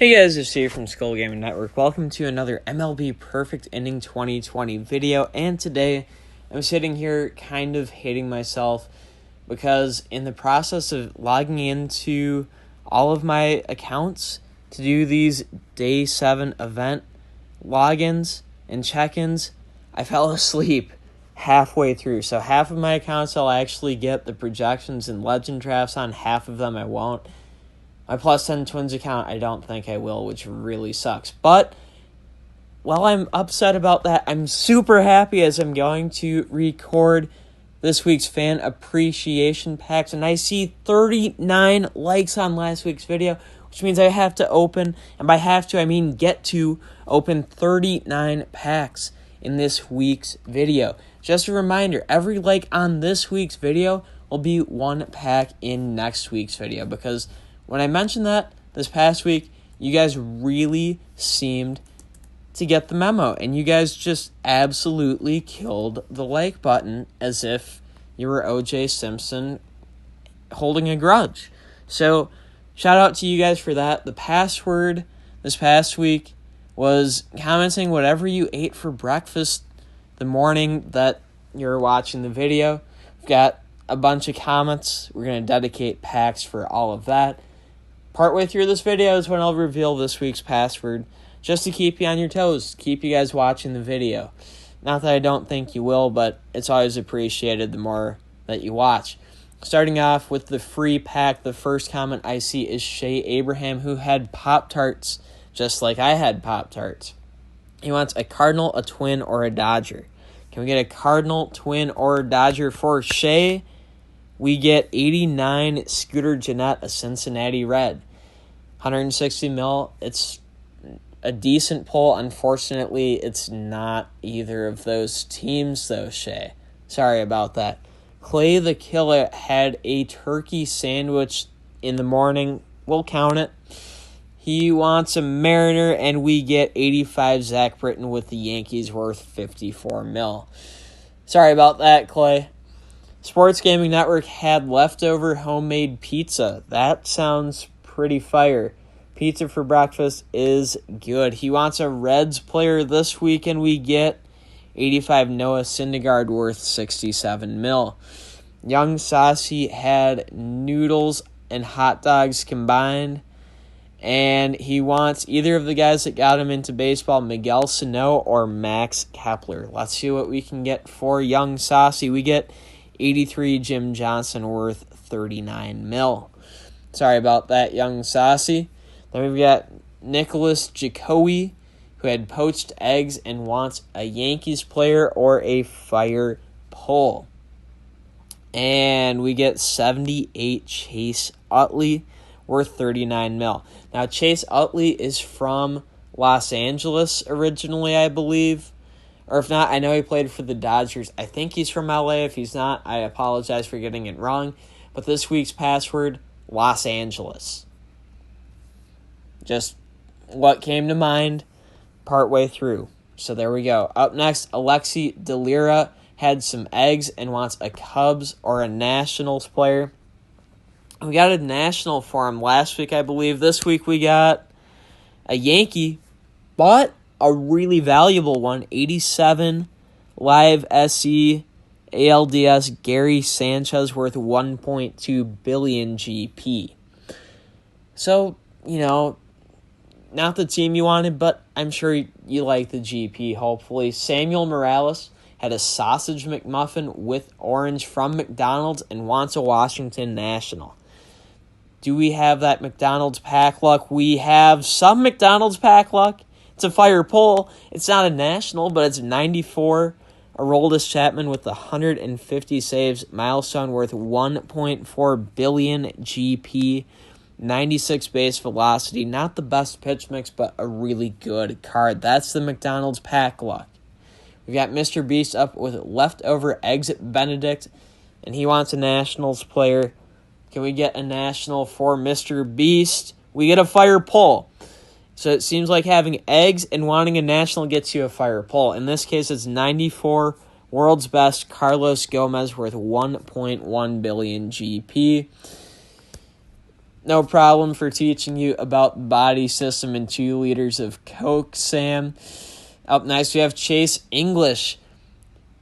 Hey guys, it's Steve from Skull Gaming Network. Welcome to another MLB Perfect Inning 2020 video, and today I'm sitting here kind of hating myself because in the process of logging into all of my accounts to do these Day 7 event logins and check-ins, I fell asleep halfway through. So half of my accounts I'll actually get the projections and legend drafts on, half of them I won't. My Plus 10 Twins account, I don't think I will, which really sucks. But while I'm upset about that, I'm super happy as I'm going to record this week's fan appreciation packs. And I see 39 likes on last week's video, which means I have to open, and by have to, I mean get to open 39 packs in this week's video. Just a reminder, every like on this week's video will be one pack in next week's video, because when I mentioned that this past week, you guys really seemed to get the memo, and you guys just absolutely killed the like button as if you were O.J. Simpson holding a grudge. So, shout out to you guys for that. The password this past week was commenting whatever you ate for breakfast the morning that you're watching the video. We've got a bunch of comments. We're going to dedicate packs for all of that. Partway through this video is when I'll reveal this week's password, just to keep you on your toes, keep you guys watching the video. Not that I don't think you will, but it's always appreciated the more that you watch. Starting off with the free pack, the first comment I see is Shay Abraham, who had Pop-Tarts, just like I had Pop-Tarts. He wants a Cardinal, a Twin, or a Dodger. Can we get a Cardinal, Twin, or a Dodger for Shay? We get 89 Scooter Gennett, a Cincinnati Red. 160 mil. It's a decent pull. Unfortunately, it's not either of those teams, though, Shay. Sorry about that. Clay the Killer had a turkey sandwich in the morning. We'll count it. He wants a Mariner, and we get 85 Zach Britton with the Yankees, worth 54 mil. Sorry about that, Clay. Sports Gaming Network had leftover homemade pizza. That sounds pretty fire. Pizza for breakfast is good. He wants a Reds player this week, and we get 85 Noah Syndergaard, worth 67 mil. Young Saucy had noodles and hot dogs combined, and he wants either of the guys that got him into baseball, Miguel Sano or Max Kepler. Let's see what we can get for Young Saucy. We get 83 Jim Johnson, worth 39 mil. Sorry about that, Young Saucy. Then we've got Nicholas Jacoby, who had poached eggs and wants a Yankees player or a fire pull. And we get 78 Chase Utley, worth 39 mil. Now, Chase Utley is from Los Angeles originally, I believe. Or if not, I know he played for the Dodgers. I think he's from LA. If he's not, I apologize for getting it wrong. But this week's password, Los Angeles. Just what came to mind partway through. So there we go. Up next, Alexi Delira had some eggs and wants a Cubs or a Nationals player. We got a National for him last week, I believe. This week we got a Yankee, but a really valuable one, 87 Live SE ALDS Gary Sanchez, worth 1.2 billion GP. So, not the team you wanted, but I'm sure you like the GP, hopefully. Samuel Morales had a Sausage McMuffin with orange from McDonald's and wants a Washington National. Do we have that McDonald's pack luck? We have some McDonald's pack luck. It's a fire pull. It's not a national, but it's 94. Aroldis Chapman with 150 saves. Milestone worth 1.4 billion GP. 96 base velocity. Not the best pitch mix, but a really good card. That's the McDonald's pack luck. We've got Mr. Beast up with leftover eggs at Benedict, and he wants a Nationals player. Can we get a National for Mr. Beast? We get a fire pull. So it seems like having eggs and wanting a National gets you a fire pull. In this case, it's 94 World's Best Carlos Gomez, worth 1.1 billion GP. No problem for teaching you about the body system and 2 liters of Coke, Sam. Up next, we have Chase English.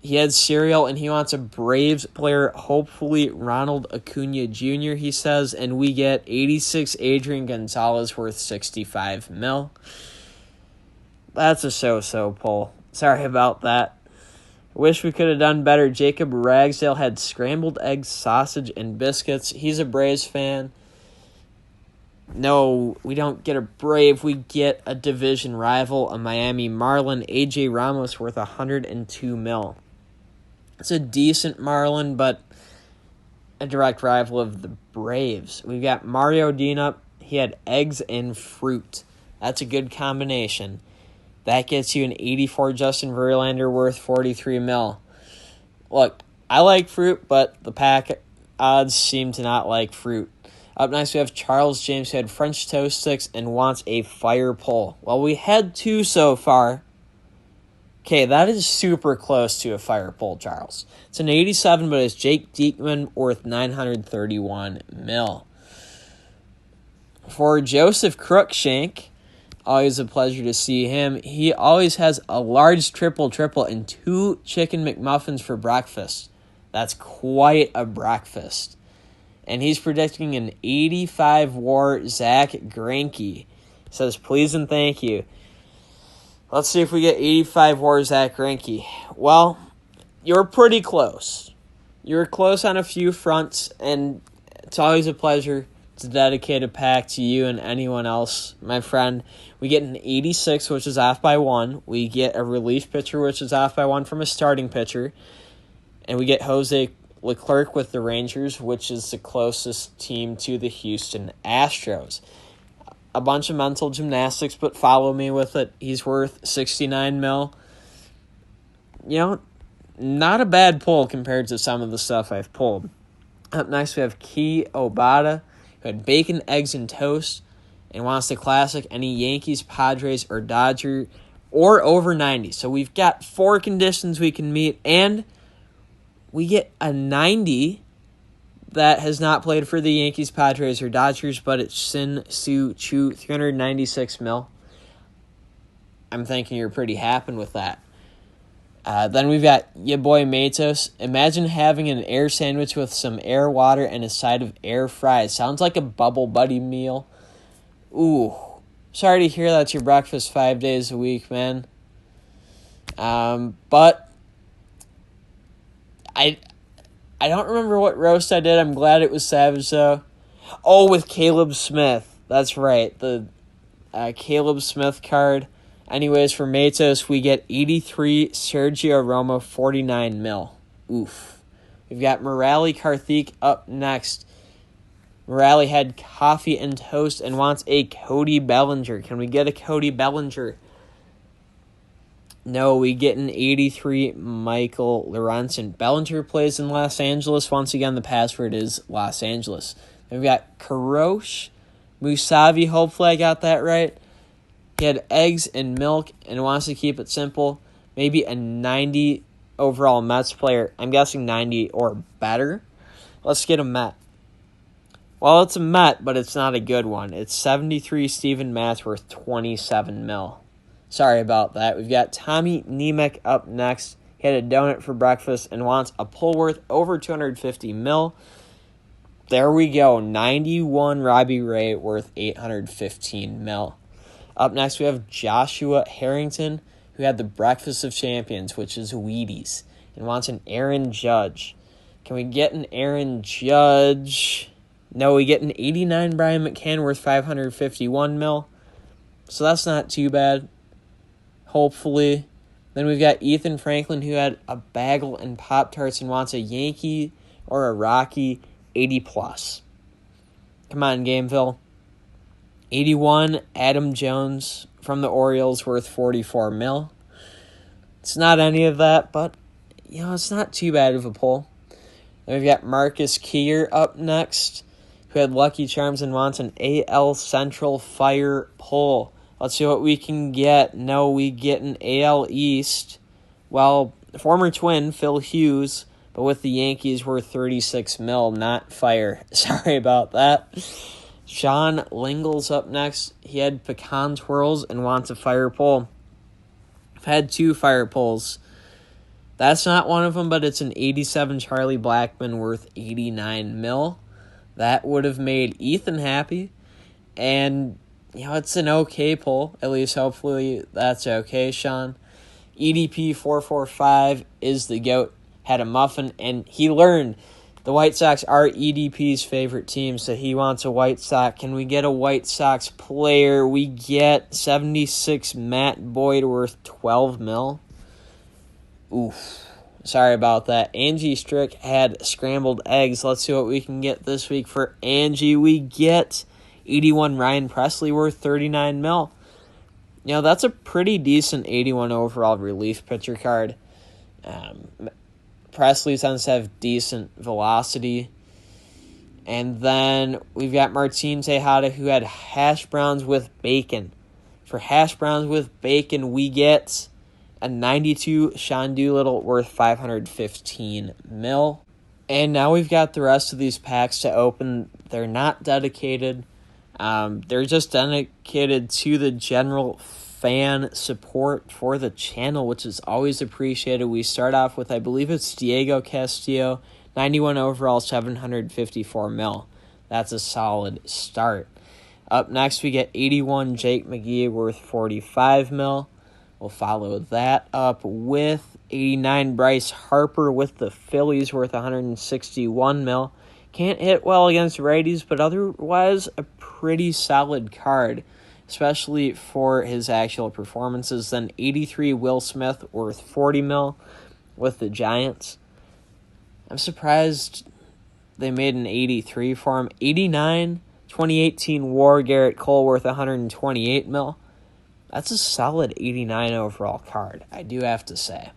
He had cereal, and he wants a Braves player, hopefully Ronald Acuna Jr., he says, and we get 86 Adrian Gonzalez worth 65 mil. That's a so-so pull. Sorry about that. Wish we could have done better. Jacob Ragsdale had scrambled eggs, sausage, and biscuits. He's a Braves fan. No, we don't get a Brave. We get a division rival, a Miami Marlin, A.J. Ramos worth 102 mil. It's a decent Marlin, but a direct rival of the Braves. We've got Mario Dina. He had eggs and fruit. That's a good combination. That gets you an 84 Justin Verlander worth 43 mil. Look, I like fruit, but the pack odds seem to not like fruit. Up next, we have Charles James, who had French toast sticks and wants a fire pull. Well, we had 2 so far. Okay, that is super close to a fire pull, Charles. It's an 87, but it's Jake Diekman worth 931 mil. For Joseph Cruikshank, always a pleasure to see him. He always has a large triple and 2 chicken McMuffins for breakfast. That's quite a breakfast. And he's predicting an 85 WAR Zach Greinke. Says, please and thank you. Let's see if we get 85 WAR Zach Greinke. Well, you're pretty close. You're close on a few fronts, and it's always a pleasure to dedicate a pack to you and anyone else, my friend. We get an 86, which is off by 1. We get a relief pitcher, which is off by 1 from a starting pitcher. And we get Jose Leclerc with the Rangers, which is the closest team to the Houston Astros. A bunch of mental gymnastics, but follow me with it. He's worth 69 mil. You know, not a bad pull compared to some of the stuff I've pulled. Up next, we have Key Obata, who had bacon, eggs, and toast, and wants the classic, any Yankees, Padres, or Dodger, or over 90. So we've got 4 conditions we can meet, and we get a 90 that has not played for the Yankees, Padres, or Dodgers, but it's Sin Soo Choo, 396 mil. I'm thinking you're pretty happy with that. Then we've got your boy Matos. Imagine having an air sandwich with some air water and a side of air fries. Sounds like a Bubble Buddy meal. Ooh, sorry to hear that's your breakfast 5 days a week, man. But I don't remember what roast I did. I'm glad it was Savage, though. Oh, with Caleb Smith. That's right. The Caleb Smith card. Anyways, for Matos, we get 83 Sergio Romo, 49 mil. Oof. We've got Morale Karthik up next. Morale had coffee and toast and wants a Cody Bellinger. Can we get a Cody Bellinger? No, we get an 83 Michael Lorenzen. Bellinger plays in Los Angeles. Once again, the password is Los Angeles. Then we've got Karosh Musavi. Hopefully I got that right. He had eggs and milk and wants to keep it simple. Maybe a 90 overall Mets player. I'm guessing 90 or better. Let's get a Met. Well, it's a Met, but it's not a good one. It's 73 Steven Matz worth 27 mil. Sorry about that. We've got Tommy Nemec up next. He had a donut for breakfast and wants a pull worth over 250 mil. There we go. 91 Robbie Ray worth 815 mil. Up next, we have Joshua Harrington, who had the Breakfast of Champions, which is Wheaties, and wants an Aaron Judge. Can we get an Aaron Judge? No, we get an 89 Brian McCann worth 551 mil. So that's not too bad. Hopefully. Then we've got Ethan Franklin, who had a bagel and Pop-Tarts and wants a Yankee or a Rocky 80+. Come on, Gameville. 81 Adam Jones from the Orioles worth 44 mil. It's not any of that, but, it's not too bad of a pull. Then we've got Marcus Keir up next, who had Lucky Charms and wants an AL Central Fire pull. Let's see what we can get. No, we get an AL East. Well, former Twin, Phil Hughes, but with the Yankees, we're 36 mil, not Fire. Sorry about that. Sean Lingle's up next. He had pecan twirls and wants a fire pole. I've had 2 fire poles. That's not one of them, but it's an 87 Charlie Blackmon worth 89 mil. That would have made Ethan happy. And, it's an okay pull. At least hopefully that's okay, Sean. EDP 445 is the GOAT. Had a muffin, and he learned the White Sox are EDP's favorite team, so he wants a White Sox. Can we get a White Sox player? We get 76 Matt Boyd worth 12 mil. Oof. Sorry about that. Angie Strick had scrambled eggs. Let's see what we can get this week for Angie. We get 81 Ryan Presley worth 39 mil. That's a pretty decent 81 overall relief pitcher card. Presley tends to have decent velocity. And then we've got Martin Tejada, who had hash browns with bacon. For hash browns with bacon, we get a 92 Sean Doolittle worth 515 mil. And now we've got the rest of these packs to open. They're not dedicated. They're just dedicated to the general fan support for the channel, which is always appreciated. We start off with, I believe it's Diego Castillo, 91 overall, 754 mil. That's a solid start. Up next, we get 81 Jake McGee worth 45 mil. We'll follow that up with 89 Bryce Harper with the Phillies worth 161 mil. Can't hit well against righties, but otherwise a pretty solid card, especially for his actual performances. Then 83 Will Smith worth 40 mil with the Giants. I'm surprised they made an 83 for him. 89 2018 WAR Garrett Cole worth 128 mil. That's a solid 89 overall card, I do have to say.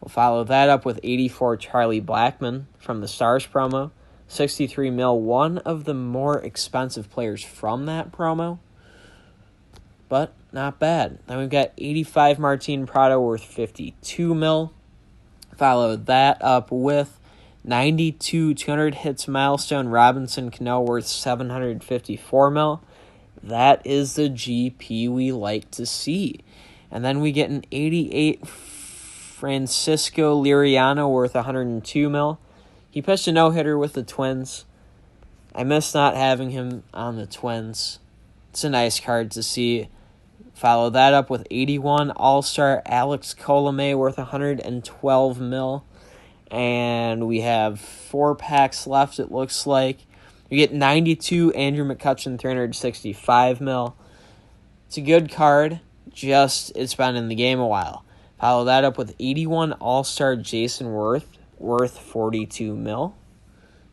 We'll follow that up with 84 Charlie Blackmon from the Stars promo. 63 mil, one of the more expensive players from that promo, but not bad. Then we've got 85 Martin Prado worth 52 mil. Follow that up with 92 200 hits milestone Robinson Cano worth 754 mil. That is the GP we like to see. And then we get an 88 Francisco Liriano worth 102 mil. He pitched a no-hitter with the Twins. I miss not having him on the Twins. It's a nice card to see. Follow that up with 81 All-Star Alex Colomé worth 112 mil. And we have 4 packs left, it looks like. We get 92 Andrew McCutchen, 365 mil. It's a good card, just it's been in the game a while. Follow that up with 81 All-Star Jason worth 42 mil.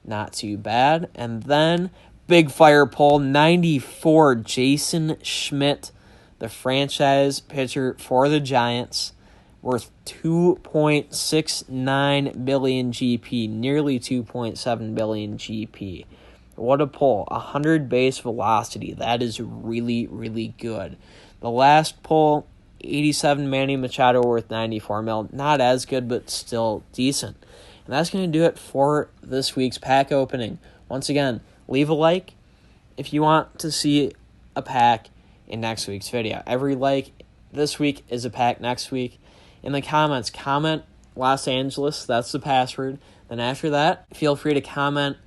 Not too bad. And then, big fire pole, 94 Jason Schmidt, the franchise pitcher for the Giants, worth 2.69 billion GP, nearly 2.7 billion GP. What a pull. 100 base velocity. That is really, really good. The last pull, 87 Manny Machado worth 94 mil. Not as good, but still decent. And that's going to do it for this week's pack opening. Once again, leave a like if you want to see a pack in next week's video. Every like this week is a pack next week. In the comments, comment Los Angeles. That's the password. Then after that, feel free to comment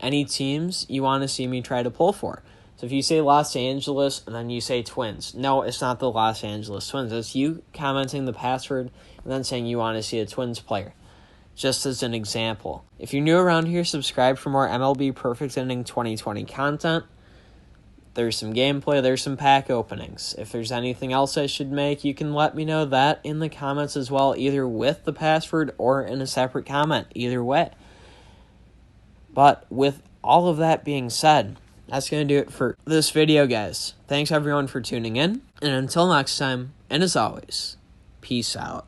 any teams you want to see me try to pull for. So if you say Los Angeles and then you say Twins, no, it's not the Los Angeles Twins. It's you commenting the password and then saying you want to see a Twins player. Just as an example. If you're new around here, subscribe for more MLB Perfect Inning 2020 content. There's some gameplay, there's some pack openings. If there's anything else I should make, you can let me know that in the comments as well, either with the password or in a separate comment, either way. But with all of that being said, that's going to do it for this video, guys. Thanks everyone for tuning in, and until next time, and as always, peace out.